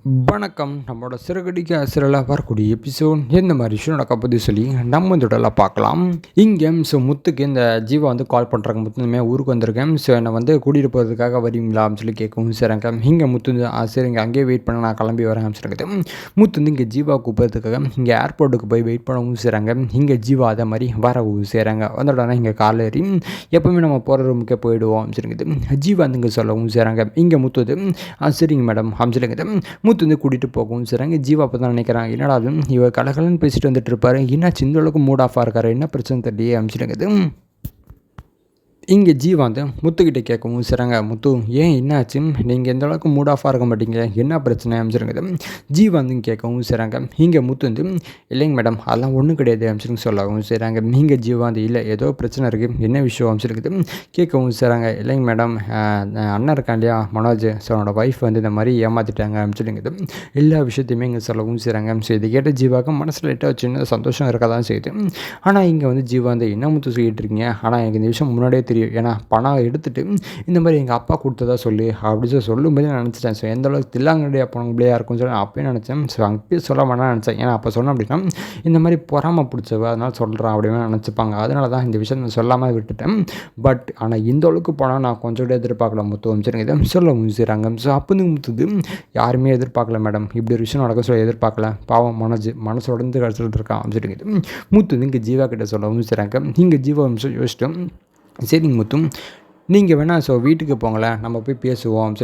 வணக்கம். நம்மளோட சிறகடிக்க அசுரலா வரக்கூடிய எபிசோட் எந்த மாதிரி விஷயம் நடக்க பற்றி சொல்லி நம்ம இந்த தொடரில் பார்க்கலாம். இங்கே முத்துக்கு இந்த ஜீவா கால் பண்ணுறாங்க. முத்து இந்த மாதிரி ஊருக்கு வந்திருக்கேன், ஸோ என்னை கூட்டிகிட்டு போகிறதுக்காக வருவீங்களா அப்படின்னு சொல்லி கேட்கவும் சரிங்க. இங்கே முத்து சரிங்க அங்கேயே வெயிட் பண்ண, நான் கிளம்பி வரேன் அப்படிங்கிறது. முத்து இங்கே ஜீவா கூப்பிட்றதுக்காக இங்கே ஏர்போர்ட்டுக்கு போய் வெயிட் பண்ணவும் செய்கிறாங்க. இங்கே ஜீவா அதே மாதிரி வரவும் செய்கிறாங்க. வந்தோடனே இங்கே கால் ஏறி எப்போவுமே நம்ம போகிற ரூமுக்கே போயிடுவோம் அப்படிங்கிறது ஜீவா இங்கே சொல்லவும் செய்கிறாங்க. இங்கே முத்து சரிங்க மேடம் அப்படிங்கிறது முத்து கூட்டிகிட்டு போகவும் செய்கிறாங்க. ஜீவா அப்போ தான் நினைக்கிறான், என்னடா இவர் கலகலன்னு பேசிட்டு வந்துட்டு இருப்பாரு, என்ன சின்ன அளவுக்கு மூட் ஆஃபாக இருக்காரு, என்ன பிரச்சனை தெரியல அப்படிங்கிறது. இங்கே ஜீவா முத்துக்கிட்ட கேட்கவும் செய்கிறாங்க. முத்து ஏன் என்னாச்சு, நீங்கள் எந்த அளவுக்கு மூட் ஆஃபாக இருக்க மாட்டீங்க, என்ன பிரச்சனை அமைச்சிருங்க. ஜீவா கேட்கவும் செய்கிறாங்க. இங்கே முத்து இல்லைங்க மேடம் அதெல்லாம் ஒன்றும் கிடையாது அமைச்சிருங்க சொல்லவும் செய்கிறாங்க. இங்கே ஜீவா இல்லை ஏதோ பிரச்சனை இருக்குது, என்ன விஷயம் அமைச்சிருக்குது கேட்கவும் செய்கிறாங்க. இல்லைங்க மேடம் அண்ணன் இருக்கான் இல்லையா மனோஜ், ஸோ அவனோட ஒய்ஃப் இந்த மாதிரி ஏமாற்றிட்டாங்க அமைச்சிருங்க. எல்லா விஷயத்தையுமே இங்கே சொல்லவும் செய்கிறாங்க. ஸோ இது கேட்ட ஜீவாவுக்கு மனசில் லைட்டாக சின்ன சந்தோஷம் இருக்க தான் செய்யுது. ஆனால் இங்கே ஜீவா என்ன முத்து சொல்லிட்டு இருக்கீங்க, ஆனால் எனக்கு இந்த விஷயம் முன்னாடியே தெரியும், ஏன்னா பணம் எடுத்துகிட்டு இந்த மாதிரி எங்கள் அப்பா கொடுத்ததா சொல்லி அப்படி சொல்லும்போது நான் நினச்சிட்டேன். ஸோ எந்த அளவுக்கு தில்லாங்கடைய பணங்களையாக இருக்கும்னு சொல்லி அப்பயே நினச்சேன். ஸோ அப்பயே சொல்ல வேணாம்னு நினச்சேன், ஏன்னா அப்போ சொன்னேன் அப்படின்னா இந்த மாதிரி பொறாம பிடிச்சவ அதனால் சொல்கிறான் அப்படின்னு நினச்சிப்பாங்க. அதனால தான் இந்த விஷயம் நான் சொல்லாமல் விட்டுட்டேன். பட் ஆனால் இந்த அளவுக்கு பணம் நான் கொஞ்சம் கூட எதிர்பார்க்கல முத்து அமைச்சிருங்க இதை சொல்ல முடிச்சுறாங்க. ஸோ அப்போ முத்துது யாருமே எதிர்பார்க்கல மேடம், இப்படி ஒரு விஷயம் நடக்க சொல்ல எதிர்பார்க்கல, பாவம் மனசு உடந்து கழிச்சிட்டு இருக்கான் அமைச்சிருங்க. முத்து இங்கே ஜீவா கிட்ட சொல்ல முடிச்சுறாங்க. இங்கே ஜீவா யோசிச்சிட்டு சரிங்க முத்து நீங்கள் வேணால் ஸோ வீட்டுக்கு போங்களேன், நம்ம போய் பேசுவோம்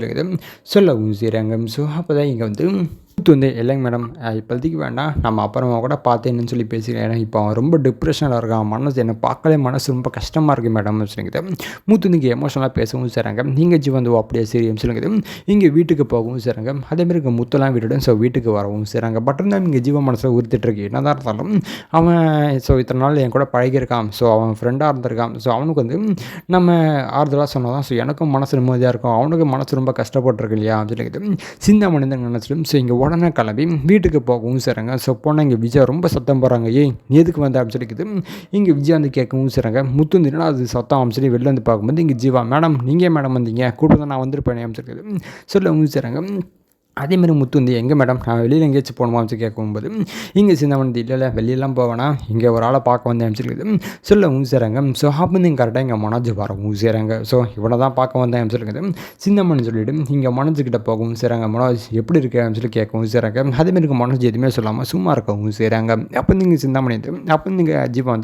சொல்லவும் செய்கிறாங்க. ஸோ அப்போ தான் இங்கே முத்து இல்லைங்க மேடம் இப்போதைக்கு வேண்டாம், நம்ம அப்புறமா கூட பார்த்தேன்னு சொல்லி பேசிக்கிறேன், ஏன்னா இப்போ அவன் ரொம்ப டிப்ரெஷனில் இருக்கான், மனசு என்னை பார்க்கவே மனசு ரொம்ப கஷ்டமாக இருக்குது மேடம் சொல்லிங்க. முத்து இங்கே எமோஷனலாக பேசவும் செய்கிறாங்க. நீங்கள் ஜி அப்படியே சரி சொல்லுங்க. இங்கே வீட்டுக்கு போகவும் செய்கிறாங்க. அதேமாதிரி இங்கே முத்தெல்லாம் விட்டுட்டு ஸோ வீட்டுக்கு வரவும் செய்கிறாங்க. பட் இருந்தாலும் இங்கே ஜீவன் மனசில் உறுத்திட்டுருக்கு, என்ன தான் இருந்தாலும் அவன் ஸோ இத்தனை நாள் என் கூட பழகியிருக்கான், ஸோ அவன் ஃப்ரெண்டாக இருந்திருக்கான், ஸோ அவனுக்கு நம்ம ஆறுதலாக சொன்னால் தான் ஸோ எனக்கும் மனசு நிம்மதியாக இருக்கும், அவனுக்கு மனசு ரொம்ப கஷ்டப்பட்டுருக்கு இல்லையா சொல்லிங்க. சிந்தாமணி தான் நினச்சிடும். ஸோ இங்கே உடனே கிளம்பி வீட்டுக்கு போகவும் செய்கிறாங்க. ஸோ போனால் இங்கே விஜய் ரொம்ப சத்தம் போகிறாங்க, ஏய் எதுக்கு வந்த அப்படின்னு சொல்லிக்குது. இங்கே விஜய் கேட்கவும் செய்கிறாங்க. முத்து என்னன்னா அது சத்தம் அப்படின்னு சொல்லி வெளில பார்க்கும்போது இங்கே ஜீவா மேடம் நீங்கள் மேடம் வந்தீங்க கூப்பிட்டு தான் நான் வந்துருப்பேன் அப்படின்னு சொல்லிக்குது சொல்லவும் செய்கிறாங்க. அதேமாதிரி முத்து எங்கே மேடம் நான் வெளியில் எங்கேயாச்சும் போகணுமா அப்படின்னு கேட்கும்போது இங்கே சின்னவன் இல்லை வெளியெல்லாம் போவேனா, இங்கே ஒரு ஆளை பார்க்க வந்தேன் அப்படின்னு சொல்லவும் செய்கிறாங்க. ஸோ அப்போ கரெக்டாக இங்கே மனோஜ் வரவும் செய்கிறாங்க. ஸோ இவனை தான் பார்க்க வந்தேன் அப்படின்னு சொல்லிடுது. சின்னம்மன் சொல்லிவிட்டு இங்கே மனோஜ்கிட்ட போகவும் செய்கிறாங்க. மனோஜ் எப்படி இருக்கு அப்படின்னு சொல்லி கேட்கவும் செய்கிறாங்க. அதேமாதிரி மனோஜ் எதுவுமே சொல்லாமல் சும்மா இருக்கவும் செய்கிறாங்க. அப்போ நீங்கள் சிந்தாமணி அப்போ நீங்கள் ஜீவா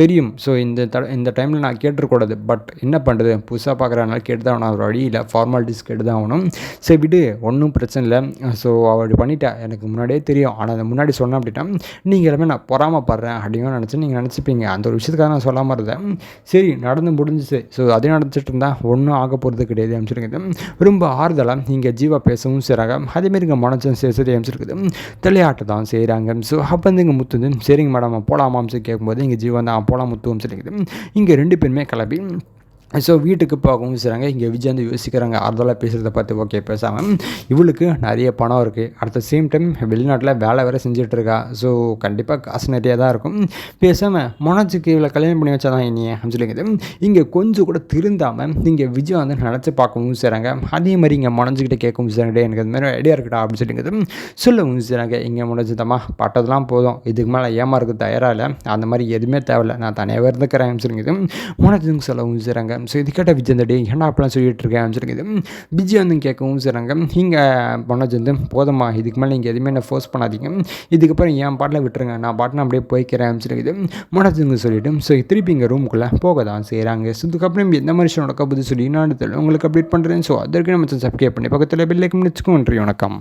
தெரியும், ஸோ இந்த டைமில் நான் கேட்டுருக்கூடாது, பட் என்ன பண்ணுறது புதுசாக பார்க்குறதுனால கேட்டு தான் ஆகணும், ஒரு வழி இல்லை, ஃபார்மாலிட்டிஸ் கேட்டு தான் ஆகணும், சரி விடு ஒன்றும் பிரச்சனை இல்லை. ஸோ அவள் பண்ணிட்டா எனக்கு முன்னாடியே தெரியும், ஆனால் அதை முன்னாடி சொன்னேன் அப்படின்னா நீங்கள் எல்லாமே நான் பொறாமப்படுறேன் அப்படின்னு நினச்சி நீங்கள் நினச்சிப்பீங்க, அந்த ஒரு விஷயத்துக்காக நான் சொல்லாமல் இருந்தேன். சரி நடந்து முடிஞ்சிச்சு, ஸோ அதே நடந்துட்டு இருந்தால் ஒன்றும் ஆக போகிறது கிடையாது அமைச்சிருக்குது. ரொம்ப ஆறுதலாக இங்கே ஜீவா பேசவும் செய்கிறாங்க. அதேமாரி இங்கே மனசும் சரி அமைச்சிருக்குது, தலையாட்டு தான் செய்கிறாங்க. ஸோ அப்போ இங்கே முத்து சரிங்க மேடம் போகலாமா அமைச்சு கேட்கும்போது இங்கே ஜீவா தான் போகலாம் முத்து அமைச்சிருக்குது. இங்கே ரெண்டு பேருமே கிளம்பி ஸோ வீட்டுக்கு போகவும் செய்கிறாங்க. இங்கே விஜய் யோசிக்கிறாங்க, ஆறுதலாக பேசுகிறத பார்த்து ஓகே பேசாமல் இவளுக்கு நிறைய பணம் இருக்குது, அடுத்த சேம் டைம் வெளிநாட்டில் வேலை வேறு செஞ்சிட்ருக்கா, ஸோ கண்டிப்பாக காசு நிறையா தான் இருக்கும், பேசாமல் மனோஜுக்கு இவளை கல்யாணம் பண்ணி வச்சா தான் இனியே சொல்லிக்குது. இங்கே கொஞ்சம் கூட திருந்தாமல் இங்கே விஜய் நினச்சி பார்க்கவும் செய்கிறாங்க. அதே மாதிரி இங்கே மனோஜுக்கிட்ட கேட்கவும் செய்கிறாங்க, எனக்கு அது மாதிரி ஐடியா இருக்குடா அப்படின்னு சொல்லிங்குது சொல்லவும் செய்கிறாங்க. இங்கே மனோஜிதமாக பட்டதெல்லாம் போதும், இதுக்கு மேலே ஏமாறுக்கு தயாராக இல்லை, அந்த மாதிரி எதுவுமே தேவையில்லை, நான் தனியாகவே இருந்துக்கிறேன் சொல்லிங்குது மனோஜுங்க சொல்லவும் செய்கிறாங்க. ஸோ இது கேட்ட விஜய் என்ன அப்படிலாம் சொல்லிட்டு இருக்கேன் சொல்லிக்குது. விஜய் கேட்கவும் செய்கிறாங்க. இங்கே மனோஜ் போதுமா இதுக்கு மேலே நீங்கள் எதுவுமே என்ன ஃபோர்ஸ் பண்ணாதீங்க, இதுக்கப்புறம் என் பாட்டில் விட்டுருங்க, நான் பாட்டில் அப்படியே போய்க்கிறேன் சொல்லிக்குது மனோஜுங்க சொல்லிவிட்டு ஸோ திருப்பி இங்கே ரூமுக்குள்ளே போக தான் செய்கிறாங்க. ஸோ இதுக்கப்புறம் எந்த மாதிரி விஷயம் நடக்க போது சொல்லி நான் உங்களுக்கு அப்டேட் பண்ணுறேன். ஸோ அதற்கு நம்ம சப்ஸ்கிரைப் பண்ணி பக்கத்தில் பெல் ஐக்கன் வச்சுக்கோங்க. நன்றி, வணக்கம்.